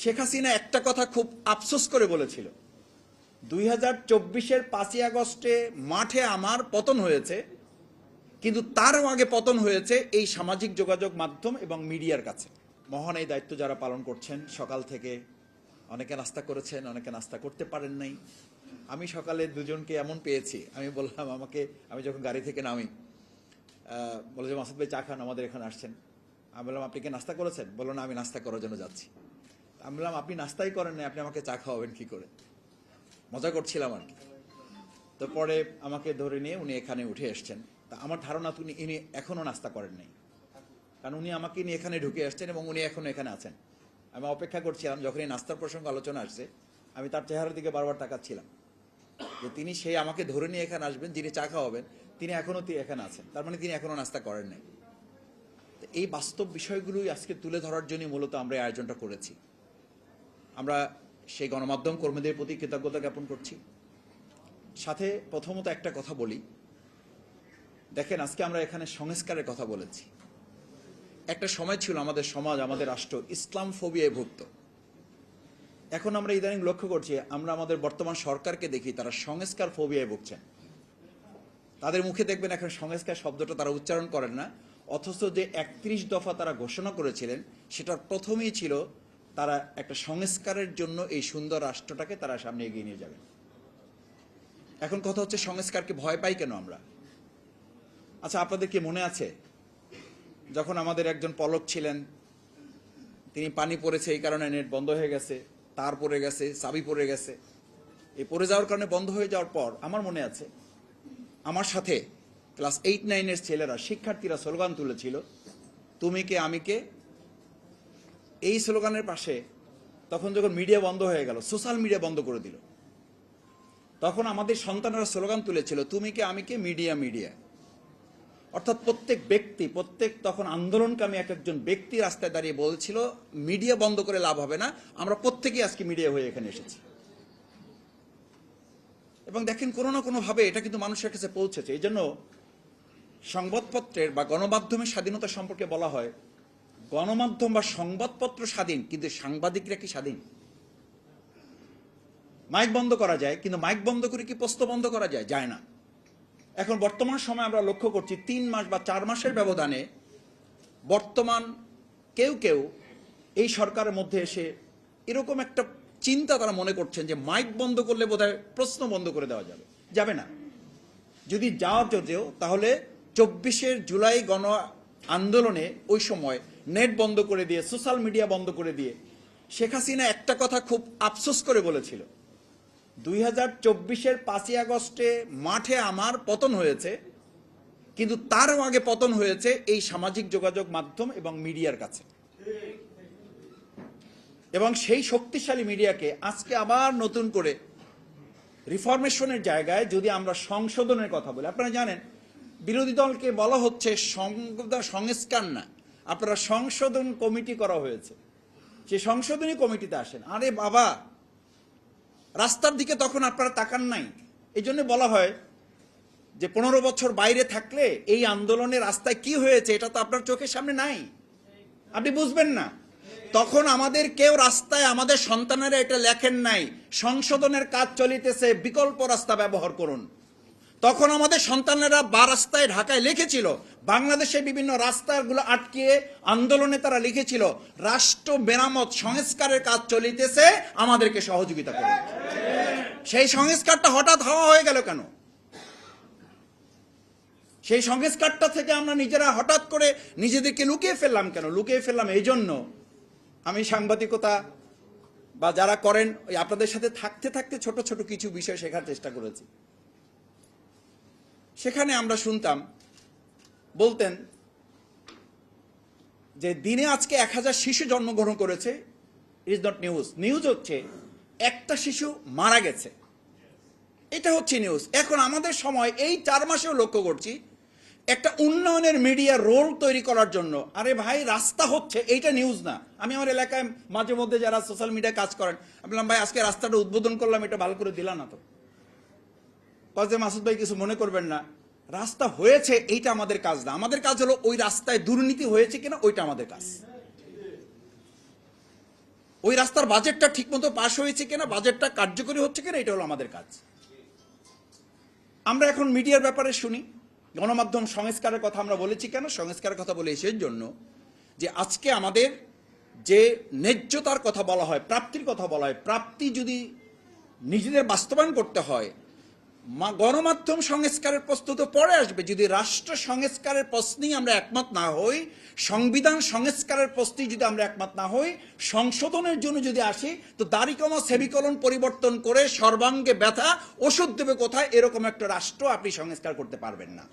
শেখ হাসিনা একটা কথা খুব আফসোস করে বলেছিল, 2024-এর 5ই আগস্টে মাঠে আমার পতন হয়েছে, কিন্তু তারও আগে পতন হয়েছে এই সামাজিক যোগাযোগ মাধ্যম এবং মিডিয়ার কাছে। মহান এই দায়িত্ব যারা পালন করছেন, সকাল থেকে অনেকে নাস্তা করেছেন, অনেকে নাস্তা করতে পারেন নাই। আমি সকালে দুজনকে এমন পেয়েছি, আমি বললাম আমি যখন গাড়ি থেকে নামি, বলে যে মাসুদ ভাই চা খান, আমাদের এখানে আসছেন। আমি বললাম আপনি কি নাস্তা করেছেন? বললো না, আমি নাস্তা করার জন্য যাচ্ছি। আমি বললাম আপনি নাস্তাই করেন না, আপনি আমাকে চা খাওয়াবেন কি করে? মজা করছিলাম আর কি। তো পরে আমাকে ধরে নিয়ে উনি এখানে উঠে এসছেন। তা আমার ধারণা ইনি এখনও নাস্তা করেন নাই, কারণ উনি আমাকে নিয়ে এখানে ঢুকে আসছেন এবং উনি এখনও এখানে আছেন। আমি অপেক্ষা করছিলাম, যখন এই নাস্তার প্রসঙ্গ আলোচনা আসছে আমি তার চেহারার দিকে বারবার তাকাচ্ছিলাম যে তিনি সেই আমাকে ধরে নিয়ে এখানে আসবেন, যিনি চা খাওয়াবেন, তিনি এখনও এখানে আছেন, তার মানে তিনি এখনও নাস্তা করেন নাই। তো এই বাস্তব বিষয়গুলোই আজকে তুলে ধরার জন্য মূলত আমরা এই আয়োজনটা করেছি। আমরা সেই গণমাধ্যম কর্মীদের প্রতি কৃতজ্ঞতা জ্ঞাপন করছি। সাথে প্রথমত একটা কথা বলি, দেখেন আজকে আমরা এখানে সংস্কারের কথা বলেছি। একটা সময় ছিল আমাদের সমাজ, আমাদের রাষ্ট্র ইসলাম ফোবিয়ায় ভুগত। এখন আমরা ইদানিং লক্ষ্য করছি, আমরা আমাদের বর্তমান সরকারকে দেখি তারা সংস্কার ফোবিয়ায় ভুগছেন। তাদের মুখে দেখবেন এখন সংস্কার শব্দটা তারা উচ্চারণ করেন না, অথচ যে 31 দফা তারা ঘোষণা করেছিলেন সেটার প্রথমেই ছিল তারা একটা সংস্কারের জন্য এই সুন্দর রাষ্ট্রটাকে তারা সামনে এগিয়ে নিয়ে যাবেন। এখন কথা হচ্ছে সংস্কারকে ভয় পাই কেন আমরা? আচ্ছা, আপনাদের কি মনে আছে যখন আমাদের একজন পলক ছিলেন, তিনি পানি পড়েছে এই কারণে নেট বন্ধ হয়ে গেছে, তার পড়ে গেছে, চাবি পড়ে গেছে, এই পড়ে যাওয়ার কারণে বন্ধ হয়ে যাওয়ার পর আমার মনে আছে আমার সাথে ক্লাস 8-9-এর ছেলেরা, শিক্ষার্থীরা স্লোগান তুলেছিল, তুমি কে আমি কে। এই স্লোগানের পাশে তখন যখন মিডিয়া বন্ধ হয়ে গেল, সোশ্যাল মিডিয়া বন্ধ করে দিল, তখন আমাদের সন্তানরা স্লোগান তুলেছিল, তুমি কে আমি কে, মিডিয়া মিডিয়া। অর্থাৎ প্রত্যেক ব্যক্তি, তখন আন্দোলনকামী একজন ব্যক্তি রাস্তায় দাঁড়িয়ে বলছিল মিডিয়া বন্ধ করে লাভ হবে না, আমরা প্রত্যেকেই আজকে মিডিয়া হয়ে এখানে এসেছি। এবং দেখেন কোনো না কোনোভাবে এটা কিন্তু মানুষের কাছে পৌঁছেছে। এই জন্য সংবাদপত্রের বা গণমাধ্যমের স্বাধীনতা সম্পর্কে বলা হয়, গণমাধ্যম বা সংবাদপত্র স্বাধীন, কিন্তু সাংবাদিকরা কি স্বাধীন? মাইক বন্ধ করা যায়, কিন্তু মাইক বন্ধ করে কি পোস্ত বন্ধ করা যায়? যায় না। এখন বর্তমান সময় আমরা লক্ষ্য করছি 3 মাস বা 4 মাসের ব্যবধানে বর্তমান কেউ এই সরকারের মধ্যে এসে এরকম একটা চিন্তা তারা মনে করছেন যে মাইক বন্ধ করলে বোধহয় প্রশ্ন বন্ধ করে দেওয়া যাবে না। যদি যাওয়া যেও তাহলে 24 জুলাই গণ আন্দোলনে ওই সময় নেট বন্ধ করে দিয়ে, সোশ্যাল মিডিয়া বন্ধ করে দিয়ে শেখ হাসিনা একটা কথা খুব আফসোস করে বলেছিল, 2024-এর 5ই আগস্টে মাঠে আমার পতন হয়েছে, কিন্তু তারও আগে পতন হয়েছে এই সামাজিক যোগাযোগ মাধ্যম এবং মিডিয়ার কাছে। এবং সেই শক্তিশালী মিডিয়াকে আজকে আবার নতুন করে রিফরমেশনের জায়গায় যদি আমরা সংশোধনের কথা বলি, আপনারা জানেন বিরোধী দলকে বলা হচ্ছে সংস্কার না, আপনারা সংশোধন কমিটি করা হয়েছে, সেই সংশোধনী কমিটিতে আসেন। আরে বাবা, রাস্তার দিকে তখন আপনারা তাকান নাই। এই জন্য বলা হয় যে 15 বছর বাইরে থাকলে এই আন্দোলনের রাস্তায় কি হয়েছে এটা তো আপনার চোখের সামনে নাই, আপনি বুঝবেন না। তখন আমাদের কেউ রাস্তায় আমাদের সন্তানেরা এটা লেখেন নাই, সংশোধনের কাজ চলিতেছে, বিকল্প রাস্তা ব্যবহার করুন। তখন আমাদের সন্তানেরা রাস্তায় ঢাকায় লিখেছিল, বাংলাদেশে বিভিন্ন রাস্তাগুলো আটকিয়ে আন্দোলনে তারা লিখেছিল, রাষ্ট্র মেরামত সংস্কারের কাজ চলিতেছে, আমাদেরকে সহযোগিতা করুন। সেই সংস্কারটা হঠাৎ হওয়া হয়ে গেল কেন? সেই সংস্কারটা থেকে আমরা নিজেরা হঠাৎ করে নিজেদেরকে লুকিয়ে ফেললাম কেন? লুকিয়ে ফেললাম এই জন্য, আমি সাংবাদিকতা বা যারা করেন আপনাদের সাথে থাকতে থাকতে ছোট ছোট কিছু বিষয় শেখার চেষ্টা করেছি। সেখানে আমরা শুনতাম, বলতেন যে দিনে আজকে 1000 শিশু জন্মগ্রহণ করেছে, it is not news. News হচ্ছে একটা শিশু মারা গেছে, এটা হচ্ছে নিউজ। এখন আমাদের সময় এই 4 মাসেও লক্ষ্য করছি একটা উন্নয়নের মিডিয়া রোল তৈরি করার জন্য, আরে ভাই রাস্তা হচ্ছে, এইটা নিউজ না। আমি আমার এলাকায় মাঝে মধ্যে যারা সোশ্যাল মিডিয়ায় কাজ করেন, আমি বললাম ভাই আজকে রাস্তাটা উদ্বোধন করলাম, এটা ভালো করে দিলা না তো? যে মাসুদ ভাই কিছু মনে করবেন না, রাস্তা হয়েছে এইটা আমাদের কাজ না, আমাদের কাজ হলো ওই রাস্তায় দুর্নীতি হয়েছে কিনা ওইটা আমাদের কাজ। ওই রাস্তার বাজেটটা ঠিকমতো পাস হয়েছে কিনা, বাজেটটা কার্যকরী হচ্ছে কিনা, এটা হলো আমাদের কাজ। আমরা এখন মিডিয়ার ব্যাপারে শুনি, গণমাধ্যম সংস্কারের কথা আমরা বলেছি কেন? সংস্কারের কথা বলে সেই জন্য যে আজকে আমাদের যে ন্যায্যতার কথা বলা হয়, প্রাপ্তির কথা বলা হয়, প্রাপ্তি যদি নিজেদের বাস্তবায়ন করতে হয়, গণমাধ্যম সংস্কারের প্রশ্ন তো পরে আসবে। যদি রাষ্ট্র সংস্কারের প্রশ্নেই আমরা একমত না হই, সংবিধান সংস্কারের প্রশ্নেই যদি আমরা একমত না হই, সংশোধনের জন্য যদি আসি, তো দাড়িকমা সেমিকোলন পরিবর্তন করে সর্বাঙ্গে ব্যথা ওষুধ দেবে কোথায়, এরকম একটা রাষ্ট্র আপনি সংস্কার করতে পারবেন না।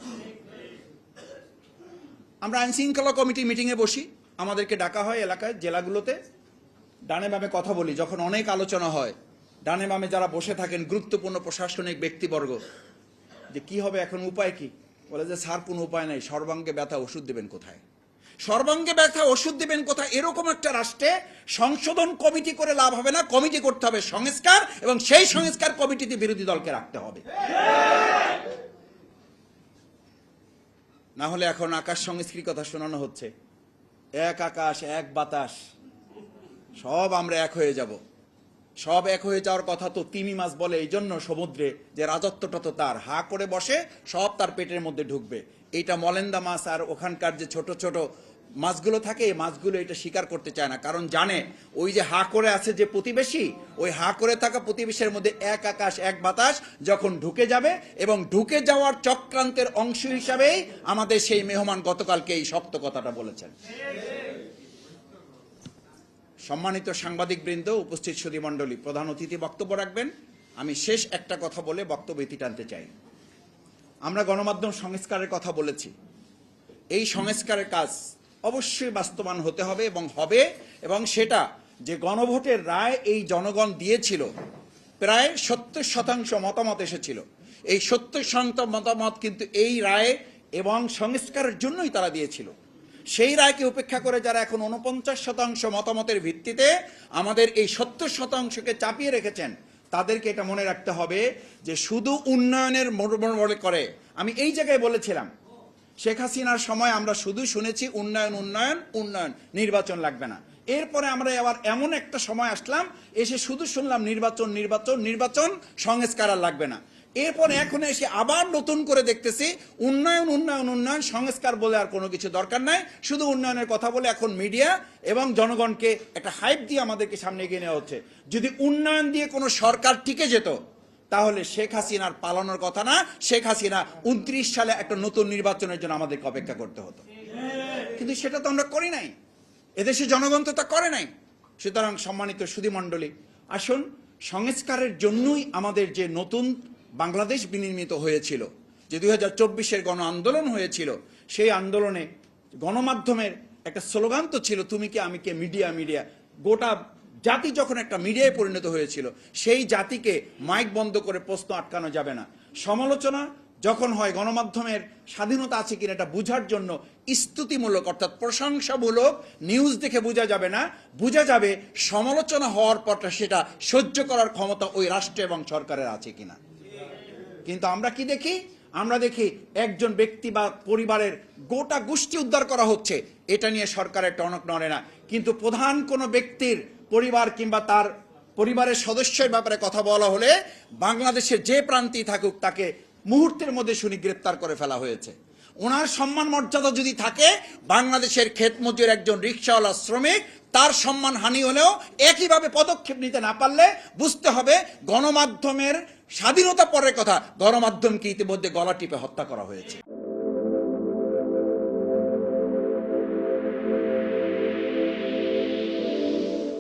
আমরা আইন শৃঙ্খলা কমিটি মিটিংয়ে বসি, আমাদেরকে ডাকা হয় এলাকায়, জেলাগুলোতে, ডানে বামে কথা বলি। যখন অনেক আলোচনা হয়, ডানে বামে যারা বসে থাকেন গুরুত্বপূর্ণ প্রশাসনিক ব্যক্তিবর্গ, যে কি হবে এখন, উপায় কি? বলে যে স্যার কোনো উপায় নাই, সর্বাঙ্গে ব্যথা ওষুধ দেবেন কোথায়? সর্বাঙ্গে ব্যথা ওষুধ দেবেন কোথায়? এরকম একটা রাষ্ট্রে সংশোধন কমিটি করে লাভ হবে না, কমিটি করতে হবে সংস্কার, এবং সেই সংস্কার কমিটিতে বিরোধী দলকে রাখতে হবে। না হলে এখন আকাশ সংস্কৃতির কথা শোনানো হচ্ছে, এক আকাশ এক বাতাস, সব আমরা এক হয়ে যাব। সব এক হয়ে যাওয়ার কথা তো তিমি মাছ বলে এই জন্য সমুদ্রে, যে রাজত্বটা তো তার, হা করে বসে, সব তার পেটের মধ্যে ঢুকবে। এইটা মলেন্দা মাছ আর ওখানকার যে ছোট ছোট মাছগুলো থাকে, এই মাছগুলো এটা স্বীকার করতে চায় না, কারণ জানে ওই যে হা করে আছে যে প্রতিবেশী, ওই হা করে থাকা প্রতিবেশীর মধ্যে এক আকাশ এক বাতাস যখন ঢুকে যাবে, এবং ঢুকে যাওয়ার চক্রান্তের অংশ হিসাবেই আমাদের সেই মেহমান গতকালকে এই শক্ত কথাটা বলেছেন। সম্মানিত সাংবাদিকবৃন্দ, উপস্থিত সুধীমণ্ডলী, প্রধান অতিথি বক্তব্য রাখবেন। আমি শেষ একটা কথা বলে বক্তব্য ইতি টানতে চাই। আমরা গণমাধ্যম সংস্কারের কথা বলেছি, এই সংস্কারের কাজ অবশ্যই বাস্তবায়ন হতে হবে এবং হবে, এবং সেটা যে গণভোটের রায় এই জনগণ দিয়েছিল, প্রায় 70% মতামত এসেছিল। এই 70% মতামত কিন্তু এই রায় এবং সংস্কারের জন্যই তারা দিয়েছিল। সেই রায়কে উপেক্ষা করে যারা এখন 49% মতামতের ভিত্তিতে আমাদের এই 70%কে চাপিয়ে রেখেছেন, তাদেরকে এটা মনে রাখতে হবে যে শুধু উন্নয়নের মনে করে। আমি এই জায়গায় বলেছিলাম, শেখ হাসিনার সময় আমরা শুধু শুনেছি উন্নয়ন উন্নয়ন উন্নয়ন, নির্বাচন লাগবে না। এরপরে আমরা আবার এমন একটা সময় আসলাম, এসে শুধু শুনলাম নির্বাচন নির্বাচন নির্বাচন, সংস্কার আর লাগবে না। এরপরে এখন এসে আবার নতুন করে দেখতেছি উন্নয়ন উন্নয়ন উন্নয়ন, সংস্কার বলে আর কোনো কিছু দরকার নাই, শুধু উন্নয়নের কথা বলে এখন মিডিয়া এবং জনগণকে একটা হাইপ দিয়ে আমাদেরকে সামনে এগিয়ে নেওয়া হচ্ছে। যদি উন্নয়ন দিয়ে কোনো সরকার টিকে যেত, তাহলে শেখ হাসিনার পালানোর কথা না, শেখ হাসিনা 29 সালে একটা নতুন নির্বাচনের জন্য আমাদেরকে অপেক্ষা করতে হতো। কিন্তু সেটা তো আমরা করি নাই, এদেশে জনগণ তো তা করে নাই। সুতরাং সম্মানিত সুধীমণ্ডলী, আসুন, সংস্কারের জন্যই আমাদের যে নতুন বাংলাদেশ বিনির্মিত হয়েছিল, যে 2024-এর গণ আন্দোলন হয়েছিল, সেই আন্দোলনে গণমাধ্যমের একটা স্লোগান তো ছিল, তুমি কে আমি কে, মিডিয়া মিডিয়া। গোটা জাতি যখন একটা মিডিয়ায় পরিণত হয়েছিল, সেই জাতিকে মাইক বন্ধ করে প্রশ্ন আটকানো যাবে না। সমালোচনা যখন হয়, গণমাধ্যমের স্বাধীনতা আছে কিনা এটা বোঝার জন্য স্তুতিমূলক অর্থাৎ প্রশংসামূলক নিউজ দেখে বোঝা যাবে না, বোঝা যাবে সমালোচনা হওয়ার পর সেটা সহ্য করার ক্ষমতা ওই রাষ্ট্র এবং সরকারের আছে কিনা। কিন্তু আমরা কি দেখি? আমরা দেখি একজন ব্যক্তি বা পরিবারের গোটা গোষ্ঠী উদ্ধার করা হচ্ছে, এটা নিয়ে সরকারের টনক নড়ে না। কিন্তু প্রধান কোনো ব্যক্তির পরিবার কিংবা তার পরিবারের সদস্যের ব্যাপারে কথা বলা হলে বাংলাদেশের যে প্রান্তেই থাকুক তাকে মুহূর্তের মধ্যে শুনি গ্রেপ্তার করে ফেলা হয়েছে। ওনার সম্মান মর্যাদা যদি থাকে, বাংলাদেশের ক্ষেত মজুর একজন রিক্সাওয়ালা শ্রমিক, তার সম্মান হানি হলেও একইভাবে পদক্ষেপ নিতে না পারলে বুঝতে হবে গণমাধ্যমের স্বাধীনতা পরের কথা, গণমাধ্যমকে ইতিমধ্যে গলা টিপে হত্যা করা হয়েছে।